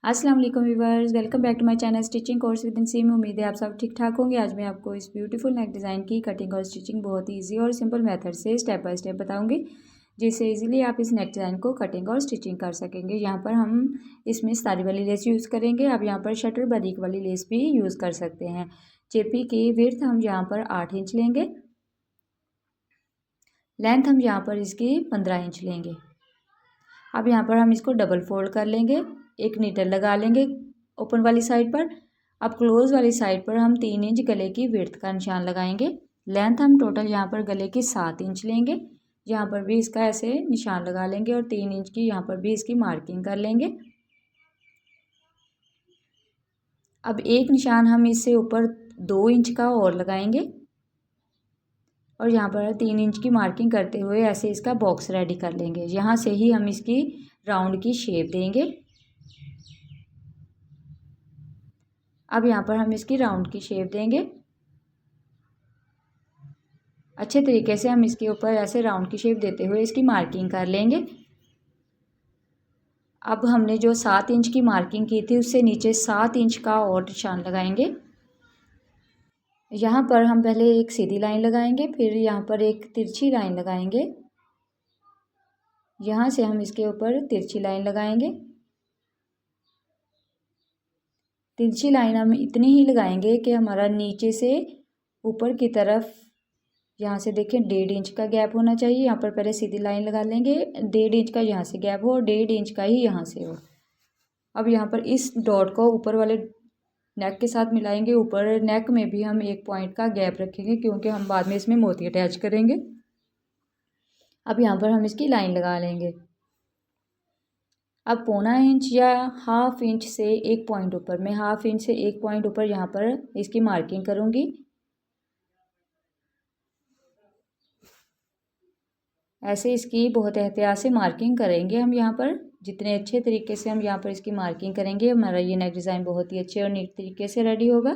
अस्सलाम वालेकुम viewers, welcome back to my channel stitching course with Naseem. उम्मीद है आप सब ठीक ठाक होंगे। आज मैं आपको इस ब्यूटीफुल नेक डिज़ाइन की कटिंग और स्टिचिंग बहुत ही इजी और सिंपल मेथड से स्टेप बाय स्टेप बताऊंगी, जिससे इजीली आप इस नेक डिज़ाइन को कटिंग और स्टिचिंग कर सकेंगे। यहाँ पर हम इसमें सितारे वाली लेस यूज़ करेंगे। आप यहाँ पर शटर बारीक वाली लेस भी यूज़ कर सकते हैं। चिरपी की विड्थ हम यहाँ पर 8 इंच लेंगे, लेंथ हम यहाँ पर इसकी 15 इंच लेंगे। अब यहाँ पर हम इसको डबल फोल्ड कर लेंगे, एक नीडल लगा लेंगे ओपन वाली साइड पर। अब क्लोज वाली साइड पर हम 3 इंच गले की विड्थ का निशान लगाएंगे। लेंथ हम टोटल यहाँ पर गले की 7 इंच लेंगे, यहाँ पर भी इसका ऐसे निशान लगा लेंगे और 3 इंच की यहाँ पर भी इसकी मार्किंग कर लेंगे। अब एक निशान हम इससे ऊपर 2 इंच का और लगाएंगे और यहाँ पर 3 इंच की मार्किंग करते हुए ऐसे इसका बॉक्स रेडी कर लेंगे। यहाँ से ही हम इसकी राउंड की शेप देंगे। अब यहाँ पर हम इसकी राउंड की शेप देंगे। अच्छे तरीके से हम इसके ऊपर ऐसे राउंड की शेप देते हुए इसकी मार्किंग कर लेंगे। अब हमने जो 7 इंच की मार्किंग की थी उससे नीचे 7 इंच का और निशान लगाएंगे। यहाँ पर हम पहले एक सीधी लाइन लगाएंगे, फिर यहाँ पर एक तिरछी लाइन लगाएंगे। यहाँ से हम इसके ऊपर तिरछी लाइन लगाएंगे। तिरछी लाइन हम इतनी ही लगाएंगे कि हमारा नीचे से ऊपर की तरफ यहाँ से देखें 1.5 इंच का गैप होना चाहिए। यहाँ पर पहले सीधी लाइन लगा लेंगे, 1.5 इंच का यहाँ से गैप हो और 1.5 इंच का ही यहाँ से हो। अब यहाँ पर इस डॉट को ऊपर वाले नेक के साथ मिलाएंगे। ऊपर नेक में भी हम 1 पॉइंट का गैप रखेंगे, क्योंकि हम बाद में इसमें मोती अटैच करेंगे। अब यहाँ पर हम इसकी लाइन लगा लेंगे। अब 1.25 इंच या 1/2 इंच से 1 पॉइंट ऊपर, मैं 1/2 इंच से 1 पॉइंट ऊपर यहाँ पर इसकी मार्किंग करूँगी। ऐसे इसकी बहुत एहतियात से मार्किंग करेंगे हम यहाँ पर। जितने अच्छे तरीके से हम यहाँ पर इसकी मार्किंग करेंगे, हमारा ये नेक डिज़ाइन बहुत ही अच्छे और नीट तरीके से रेडी होगा।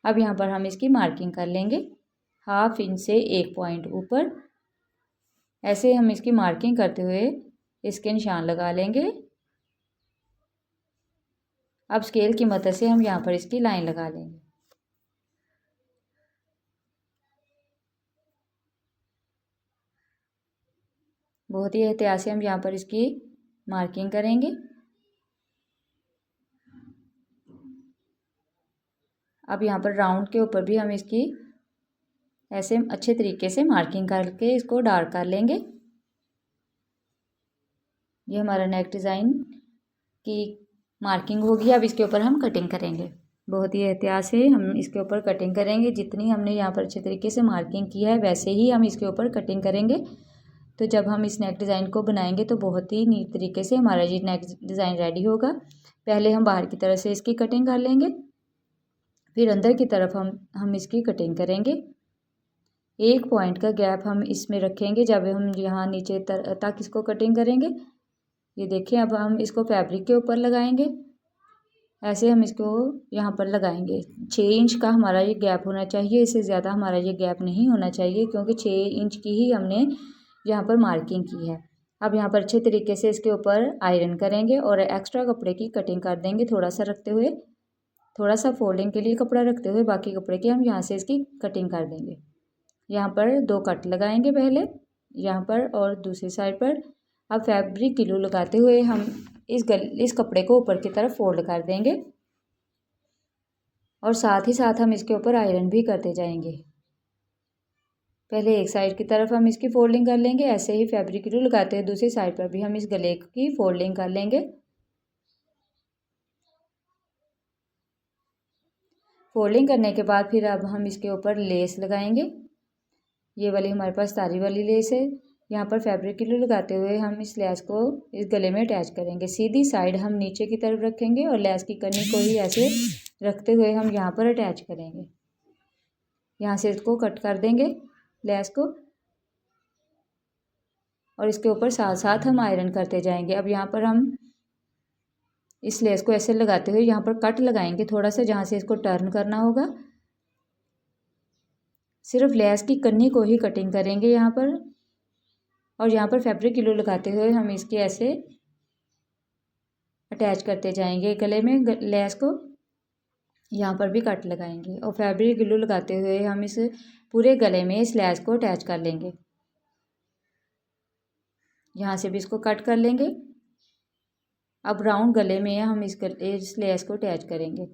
अब यहाँ पर हम इसकी मार्किंग कर लेंगे 1/2 इंच से 1 पॉइंट ऊपर। ऐसे हम इसकी मार्किंग करते हुए इसके निशान लगा लेंगे। अब स्केल की मदद से हम यहाँ पर इसकी लाइन लगा लेंगे। बहुत ही एहतियात से हम यहाँ पर इसकी मार्किंग करेंगे। अब यहाँ पर राउंड के ऊपर भी हम इसकी ऐसे अच्छे तरीके से मार्किंग करके इसको डार्क कर लेंगे। ये हमारा नेक डिज़ाइन की मार्किंग होगी। अब इसके ऊपर हम कटिंग करेंगे। बहुत ही एहतियात से हम इसके ऊपर कटिंग करेंगे। जितनी हमने यहाँ पर अच्छे तरीके से मार्किंग की है वैसे ही हम इसके ऊपर कटिंग करेंगे। तो जब हम इस नेक डिज़ाइन को बनाएंगे तो बहुत ही नीट तरीके से हमारा ये नेक डिज़ाइन रेडी होगा। पहले हम बाहर की तरफ से इसकी कटिंग कर लेंगे, फिर अंदर की तरफ हम इसकी कटिंग करेंगे। 1 पॉइंट का गैप हम इसमें रखेंगे जब हम यहाँ नीचे तक इसको कटिंग करेंगे। ये देखिए, अब हम इसको फैब्रिक के ऊपर लगाएंगे। ऐसे हम इसको यहाँ पर लगाएंगे। 6 इंच का हमारा ये गैप होना चाहिए, इससे ज़्यादा हमारा ये गैप नहीं होना चाहिए, क्योंकि 6 इंच की ही हमने यहाँ पर मार्किंग की है। अब यहाँ पर अच्छे तरीके से इसके ऊपर आयरन करेंगे और एक्स्ट्रा कपड़े की कटिंग कर देंगे। थोड़ा सा रखते हुए, थोड़ा सा फोल्डिंग के लिए कपड़ा रखते हुए बाकी कपड़े की हम यहाँ से इसकी कटिंग कर देंगे। यहाँ पर 2 कट लगाएंगे, पहले यहाँ पर और दूसरी साइड पर। अब फैब्रिक ग्लू लगाते हुए हम इस कपड़े को ऊपर की तरफ फोल्ड कर देंगे और साथ ही साथ हम इसके ऊपर आयरन भी करते जाएंगे। पहले एक साइड की तरफ हम इसकी फोल्डिंग कर लेंगे। ऐसे ही फैब्रिक ग्लू लगाते हुए दूसरी साइड पर भी हम इस गले की फोल्डिंग कर लेंगे। फोल्डिंग करने के बाद फिर अब हम इसके ऊपर लेस लगाएंगे। ये वाली हमारे पास तारी वाली लेस है। यहाँ पर फैब्रिक ग्लू लगाते हुए हम इस लेस को इस गले में अटैच करेंगे। सीधी साइड हम नीचे की तरफ रखेंगे और लेस की कनी को ही ऐसे रखते हुए हम यहाँ पर अटैच करेंगे। यहाँ से इसको कट कर देंगे लेस को और इसके ऊपर साथ साथ हम आयरन करते जाएंगे। अब यहाँ पर हम इस लेस को ऐसे लगाते हुए यहाँ पर कट लगाएंगे थोड़ा सा, जहाँ से इसको टर्न करना होगा। सिर्फ लेस की कन्नी को ही कटिंग करेंगे यहाँ पर, और यहाँ पर फैब्रिक ग्लू लगाते हुए हम इसके ऐसे अटैच करते जाएंगे गले में लेस को। यहाँ पर भी कट लगाएंगे और फैब्रिक ग्लू लगाते हुए हम इस पूरे गले में इस लेस को अटैच कर लेंगे। यहाँ से भी इसको कट कर लेंगे। अब राउंड गले में हम इस लेस को अटैच करेंगे।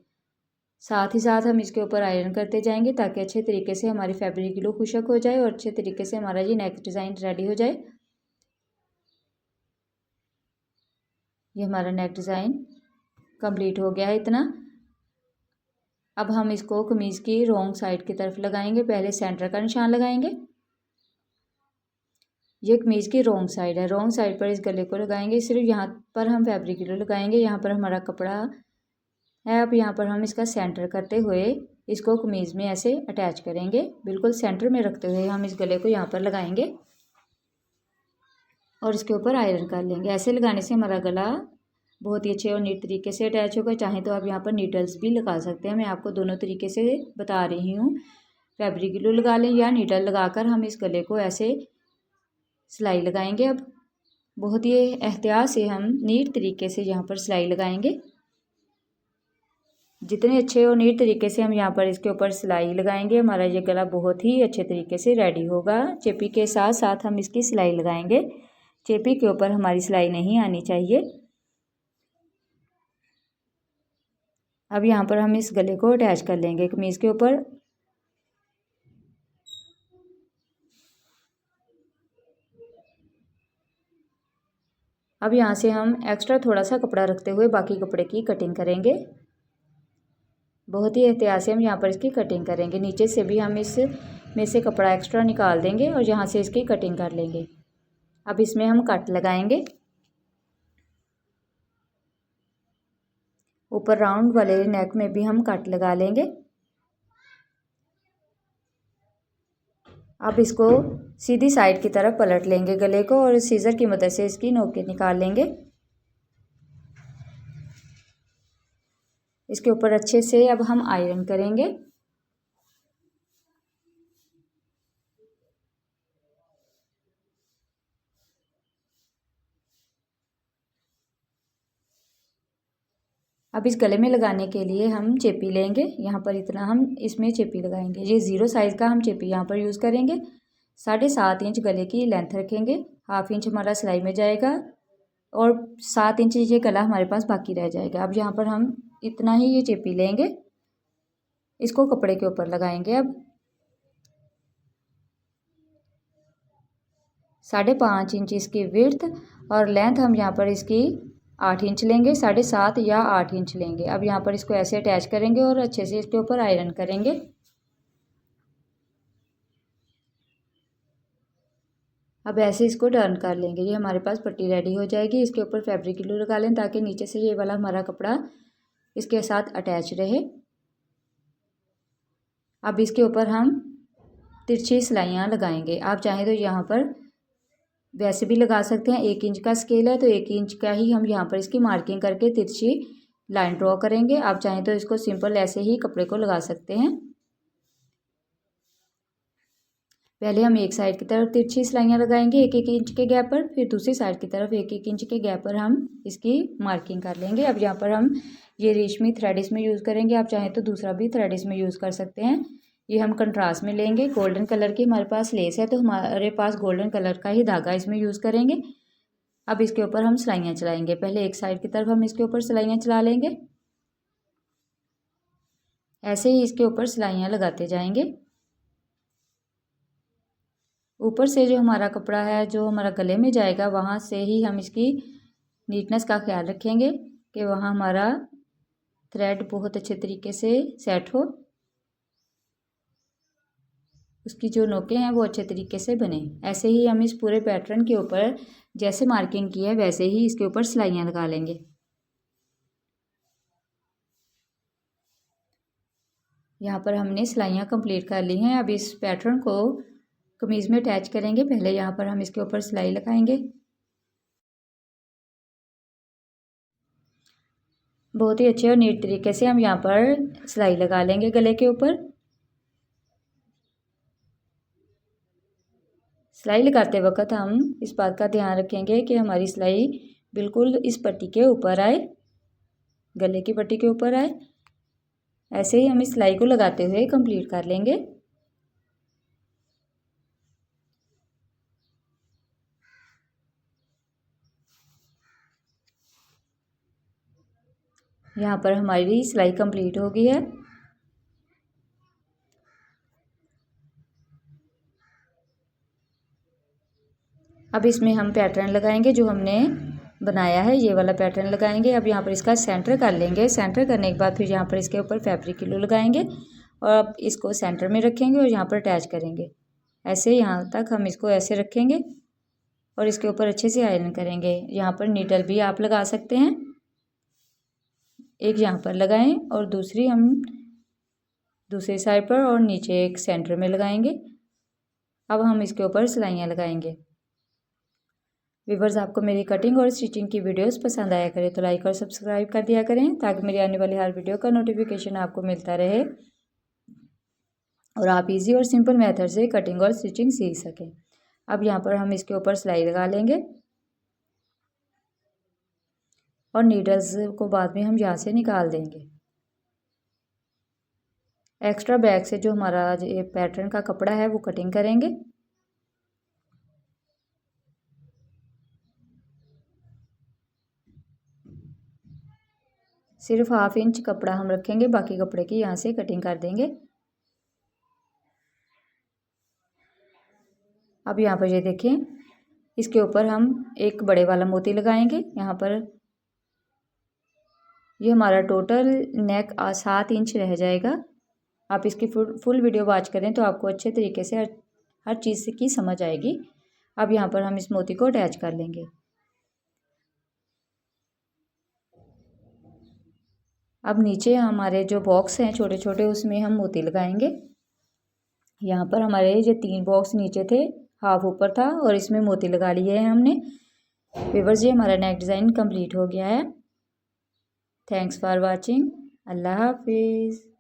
साथ ही साथ हम इसके ऊपर आयरन करते जाएंगे ताकि अच्छे तरीके से हमारी फैब्रिक ग्लू खुशक हो जाए और अच्छे तरीके से हमारा ये नेक डिज़ाइन रेडी हो जाए। ये हमारा नेक डिज़ाइन कंप्लीट हो गया है इतना। अब हम इसको कमीज़ की रॉन्ग साइड की तरफ लगाएंगे। पहले सेंटर का निशान लगाएंगे। ये कमीज़ की रॉन्ग साइड है। रॉन्ग साइड पर इस गले को लगाएंगे। सिर्फ यहाँ पर हम फैब्रिक ग्लू लगाएंगे। यहाँ पर हमारा कपड़ा है। अब यहाँ पर हम इसका सेंटर करते हुए इसको कमीज़ में ऐसे अटैच करेंगे। बिल्कुल सेंटर में रखते हुए हम इस गले को यहाँ पर लगाएंगे और इसके ऊपर आयरन कर लेंगे। ऐसे लगाने से हमारा गला बहुत ही अच्छे और नीट तरीके से अटैच होगा। चाहें तो आप यहाँ पर नीडल्स भी लगा सकते हैं। मैं आपको दोनों तरीके से बता रही हूँ। फैब्रिक ग्लू लगा लें या नीडल लगाकर हम इस गले को ऐसे सिलाई लगाएंगे। अब बहुत ही एहतियात से हम नीट तरीके से यहाँ पर सिलाई लगाएंगे। जितने अच्छे और नीट तरीके से हम यहाँ पर इसके ऊपर सिलाई लगाएंगे हमारा ये गला बहुत ही अच्छे तरीके से रेडी होगा। चेपी के साथ साथ हम इसकी सिलाई लगाएंगे। चेपी के ऊपर हमारी सिलाई नहीं आनी चाहिए। अब यहाँ पर हम इस गले को अटैच कर लेंगे कमीज़ के ऊपर। अब यहाँ से हम एक्स्ट्रा थोड़ा सा कपड़ा रखते हुए बाकी कपड़े की कटिंग करेंगे। बहुत ही एहतियात से हम यहाँ पर इसकी कटिंग करेंगे। नीचे से भी हम इस में से कपड़ा एक्स्ट्रा निकाल देंगे और यहाँ से इसकी कटिंग कर लेंगे। अब इसमें हम कट लगाएंगे। ऊपर राउंड वाले नेक में भी हम कट लगा लेंगे। अब इसको सीधी साइड की तरफ पलट लेंगे गले को और सीजर की मदद से इसकी नोकें निकाल लेंगे। इसके ऊपर अच्छे से अब हम आयरन करेंगे। अब इस गले में लगाने के लिए हम चेपी लेंगे। यहाँ पर इतना हम इसमें चेपी लगाएंगे। ये 0 साइज़ का हम चेपी यहाँ पर यूज़ करेंगे। 7.5 इंच गले की लेंथ रखेंगे। हाफ इंच हमारा सिलाई में जाएगा और 7 इंच ये गला हमारे पास बाकी रह जाएगा। अब यहाँ पर हम इतना ही ये चेपी लेंगे। इसको कपड़े के ऊपर लगाएंगे। अब 5.5 इंच इसकी विड्थ और लेंथ हम यहाँ पर इसकी 8 इंच लेंगे। 7.5 या 8 इंच लेंगे। अब यहाँ पर इसको ऐसे अटैच करेंगे और अच्छे से इसके ऊपर आयरन करेंगे। अब ऐसे इसको टर्न कर लेंगे। ये हमारे पास पट्टी रेडी हो जाएगी। इसके ऊपर फैब्रिक ग्लू लगा लें ताकि नीचे से ये वाला हमारा कपड़ा इसके साथ अटैच रहे। अब इसके ऊपर हम तिरछी सिलाइयाँ लगाएंगे। आप चाहें तो यहाँ पर वैसे भी लगा सकते हैं। 1 इंच का स्केल है तो 1 इंच का ही हम यहाँ पर इसकी मार्किंग करके तिरछी लाइन ड्रॉ करेंगे। आप चाहें तो इसको सिंपल ऐसे ही कपड़े को लगा सकते हैं। पहले हम एक साइड की तरफ तिरछी सिलाइयाँ लगाएंगे 1-1 इंच के गैप पर। फिर दूसरी साइड की तरफ 1-1 इंच के गैप पर हम इसकी मार्किंग कर लेंगे। अब यहाँ पर हम ये रेशमी थ्रेड इसमें यूज़ करेंगे। आप चाहें तो दूसरा भी थ्रेड इसमें यूज़ कर सकते हैं। ये हम कंट्रास्ट में लेंगे। गोल्डन कलर की हमारे पास लेस है तो हमारे पास गोल्डन कलर का ही धागा इसमें यूज़ करेंगे। अब इसके ऊपर हम सिलाइयाँ चलाएंगे। पहले एक साइड की तरफ हम इसके ऊपर सिलाइयाँ चला लेंगे। ऐसे ही इसके ऊपर सिलाइयाँ लगाते जाएंगे। ऊपर से जो हमारा कपड़ा है जो हमारा गले में जाएगा वहाँ से ही हम इसकी नीटनेस का ख्याल रखेंगे कि वहाँ हमारा थ्रेड बहुत अच्छे तरीके से सेट हो। उसकी जो नोकें हैं वो अच्छे तरीके से बने। ऐसे ही हम इस पूरे पैटर्न के ऊपर जैसे मार्किंग की है वैसे ही इसके ऊपर सिलाइयाँ लगा लेंगे। यहाँ पर हमने सिलाइयाँ कंप्लीट कर ली हैं। अब इस पैटर्न को कमीज़ में अटैच करेंगे। पहले यहाँ पर हम इसके ऊपर सिलाई लगाएंगे। बहुत ही अच्छे और नीट तरीके से हम यहाँ पर सिलाई लगा लेंगे गले के ऊपर। सिलाई लगाते वक्त हम इस बात का ध्यान रखेंगे कि हमारी सिलाई बिल्कुल इस पट्टी के ऊपर आए। गले की पट्टी के ऊपर आए। ऐसे ही हम इस सिलाई को लगाते हुए कंप्लीट कर लेंगे। यहाँ पर हमारी सिलाई कंप्लीट हो गई है। अब इसमें हम पैटर्न लगाएंगे जो हमने बनाया है, ये वाला पैटर्न लगाएंगे। अब यहाँ पर इसका सेंटर कर लेंगे। सेंटर करने के बाद फिर यहाँ पर इसके ऊपर फैब्रिक ग्लू लगाएंगे और अब इसको सेंटर में रखेंगे और यहाँ पर अटैच करेंगे। ऐसे यहाँ तक हम इसको ऐसे रखेंगे और इसके ऊपर अच्छे से आयरन करेंगे। यहाँ पर नीडल भी आप लगा सकते हैं, एक यहाँ पर लगाएं और दूसरी हम दूसरी साइड पर और नीचे एक सेंटर में लगाएंगे। अब हम इसके ऊपर सिलाइयाँ लगाएंगे। व्यूअर्स, आपको मेरी कटिंग और स्टिचिंग की वीडियोस पसंद आया करें तो लाइक और सब्सक्राइब कर दिया करें ताकि मेरी आने वाली हर वीडियो का नोटिफिकेशन आपको मिलता रहे और आप इजी और सिंपल मेथड से कटिंग और स्टिचिंग सीख सकें। अब यहाँ पर हम इसके ऊपर सिलाई लगा लेंगे और नीडल्स को बाद में हम यहाँ से निकाल देंगे। एक्स्ट्रा बैक से जो हमारा ये पैटर्न का कपड़ा है वो कटिंग करेंगे। सिर्फ 1/2 इंच कपड़ा हम रखेंगे, बाकी कपड़े की यहाँ से कटिंग कर देंगे। अब यहाँ पर ये देखें, इसके ऊपर हम एक बड़े वाला मोती लगाएंगे। यहाँ पर ये हमारा टोटल नेक 7 इंच रह जाएगा। आप इसकी फुल वीडियो वॉच करें तो आपको अच्छे तरीके से हर चीज़ की समझ आएगी। अब यहाँ पर हम इस मोती को अटैच कर लेंगे। अब नीचे हमारे जो बॉक्स हैं छोटे छोटे, उसमें हम मोती लगाएंगे। यहाँ पर हमारे जो 3 बॉक्स नीचे थे, हाफ ऊपर था और इसमें मोती लगा लिए हैं हमने। व्यूअर्स, ये हमारा नेक डिज़ाइन कंप्लीट हो गया है। Thanks for watching. अल्लाह हाफिज़।